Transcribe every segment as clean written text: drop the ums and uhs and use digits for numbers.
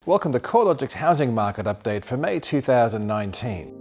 Welcome to CoreLogic's housing market update for May 2019.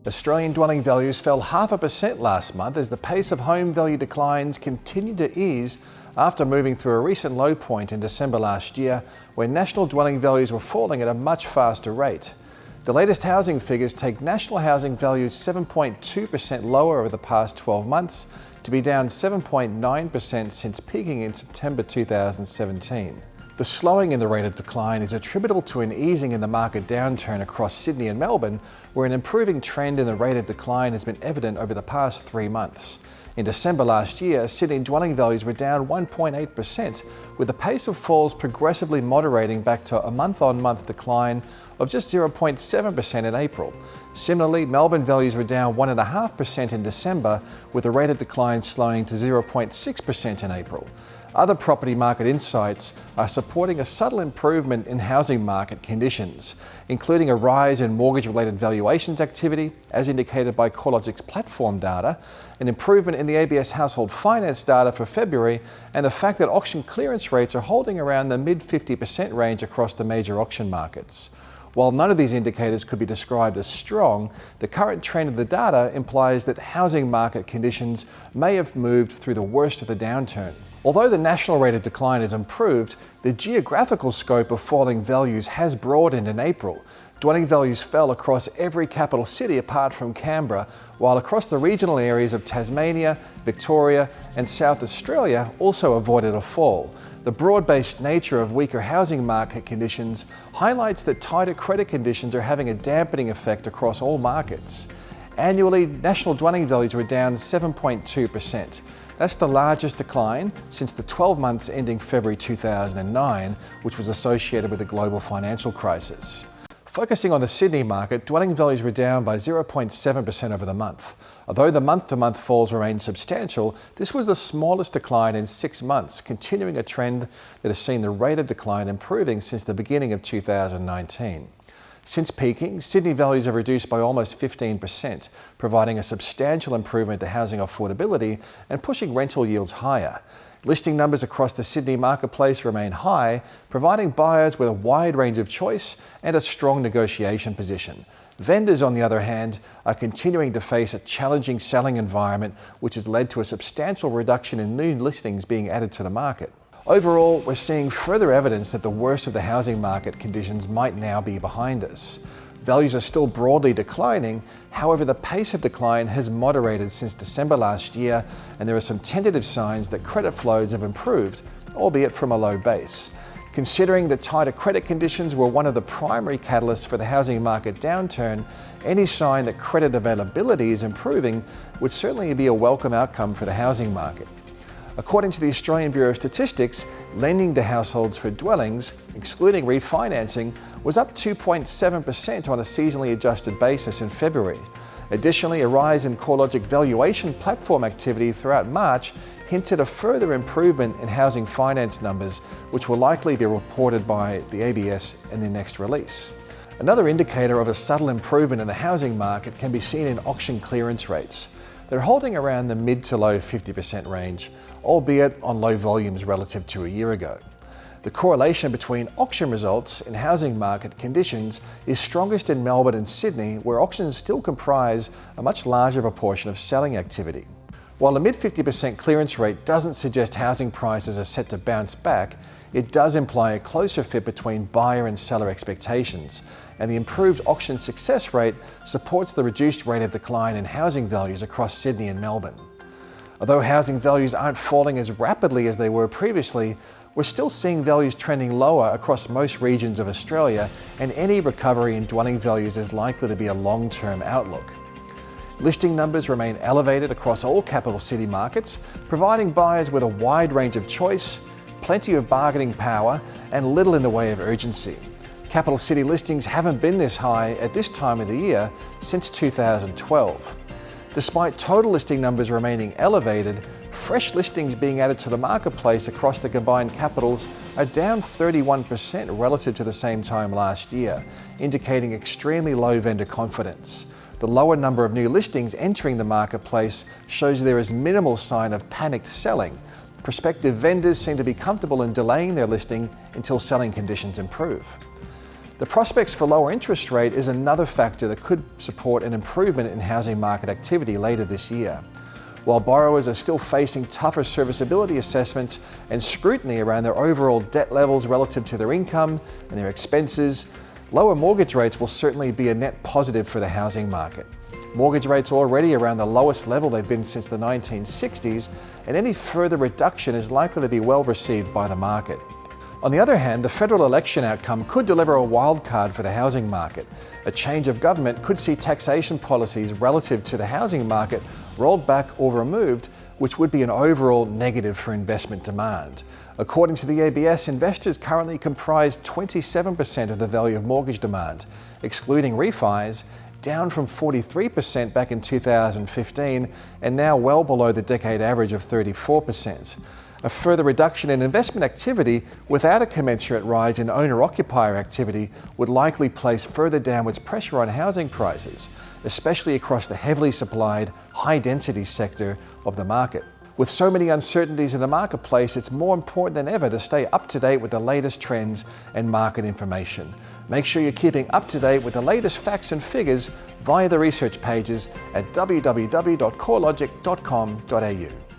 Australian dwelling values fell 0.5% last month as the pace of home value declines continued to ease after moving through a recent low point in December last year, when national dwelling values were falling at a much faster rate. The latest housing figures take national housing values 7.2% lower over the past 12 months to be down 7.9% since peaking in September 2017. The slowing in the rate of decline is attributable to an easing in the market downturn across Sydney and Melbourne, where an improving trend in the rate of decline has been evident over the past 3 months. In December last year, Sydney dwelling values were down 1.8%, with the pace of falls progressively moderating back to a month-on-month decline of just 0.7% in April. Similarly, Melbourne values were down 1.5% in December, with the rate of decline slowing to 0.6% in April. Other property market insights are supporting a subtle improvement in housing market conditions, including a rise in mortgage-related valuations activity, as indicated by CoreLogic's platform data, an improvement in the ABS household finance data for February, and the fact that auction clearance rates are holding around the mid-50% range across the major auction markets. While none of these indicators could be described as strong, the current trend of the data implies that housing market conditions may have moved through the worst of the downturn. Although the national rate of decline has improved, the geographical scope of falling values has broadened in April. Dwelling values fell across every capital city apart from Canberra, while across the regional areas of Tasmania, Victoria and South Australia also avoided a fall. The broad-based nature of weaker housing market conditions highlights that tighter credit conditions are having a dampening effect across all markets. Annually, national dwelling values were down 7.2%. That's the largest decline since the 12 months ending February 2009, which was associated with the global financial crisis. Focusing on the Sydney market, dwelling values were down by 0.7% over the month. Although the month-to-month falls remained substantial, this was the smallest decline in 6 months, continuing a trend that has seen the rate of decline improving since the beginning of 2019. Since peaking, Sydney values have reduced by almost 15%, providing a substantial improvement to housing affordability and pushing rental yields higher. Listing numbers across the Sydney marketplace remain high, providing buyers with a wide range of choice and a strong negotiation position. Vendors, on the other hand, are continuing to face a challenging selling environment, which has led to a substantial reduction in new listings being added to the market. Overall, we're seeing further evidence that the worst of the housing market conditions might now be behind us. Values are still broadly declining, however the pace of decline has moderated since December last year, and there are some tentative signs that credit flows have improved, albeit from a low base. Considering that tighter credit conditions were one of the primary catalysts for the housing market downturn, any sign that credit availability is improving would certainly be a welcome outcome for the housing market. According to the Australian Bureau of Statistics, lending to households for dwellings, excluding refinancing, was up 2.7% on a seasonally adjusted basis in February. Additionally, a rise in CoreLogic valuation platform activity throughout March hinted a further improvement in housing finance numbers, which will likely be reported by the ABS in their next release. Another indicator of a subtle improvement in the housing market can be seen in auction clearance rates. They're holding around the mid to low 50% range, albeit on low volumes relative to a year ago. The correlation between auction results and housing market conditions is strongest in Melbourne and Sydney, where auctions still comprise a much larger proportion of selling activity. While a mid-50% clearance rate doesn't suggest housing prices are set to bounce back, it does imply a closer fit between buyer and seller expectations, and the improved auction success rate supports the reduced rate of decline in housing values across Sydney and Melbourne. Although housing values aren't falling as rapidly as they were previously, we're still seeing values trending lower across most regions of Australia, and any recovery in dwelling values is likely to be a long-term outlook. Listing numbers remain elevated across all capital city markets, providing buyers with a wide range of choice, plenty of bargaining power, and little in the way of urgency. Capital city listings haven't been this high at this time of the year since 2012. Despite total listing numbers remaining elevated, fresh listings being added to the marketplace across the combined capitals are down 31% relative to the same time last year, indicating extremely low vendor confidence. The lower number of new listings entering the marketplace shows there is minimal sign of panicked selling. Prospective vendors seem to be comfortable in delaying their listing until selling conditions improve. The prospects for lower interest rate is another factor that could support an improvement in housing market activity later this year. While borrowers are still facing tougher serviceability assessments and scrutiny around their overall debt levels relative to their income and their expenses, lower mortgage rates will certainly be a net positive for the housing market. Mortgage rates are already around the lowest level they've been since the 1960s, and any further reduction is likely to be well received by the market. On the other hand, the federal election outcome could deliver a wild card for the housing market. A change of government could see taxation policies relative to the housing market rolled back or removed, which would be an overall negative for investment demand. According to the ABS, investors currently comprise 27% of the value of mortgage demand, excluding refis, down from 43% back in 2015 and now well below the decade average of 34%. A further reduction in investment activity without a commensurate rise in owner-occupier activity would likely place further downwards pressure on housing prices, especially across the heavily supplied, high-density sector of the market. With so many uncertainties in the marketplace, it's more important than ever to stay up to date with the latest trends and market information. Make sure you're keeping up to date with the latest facts and figures via the research pages at www.corelogic.com.au.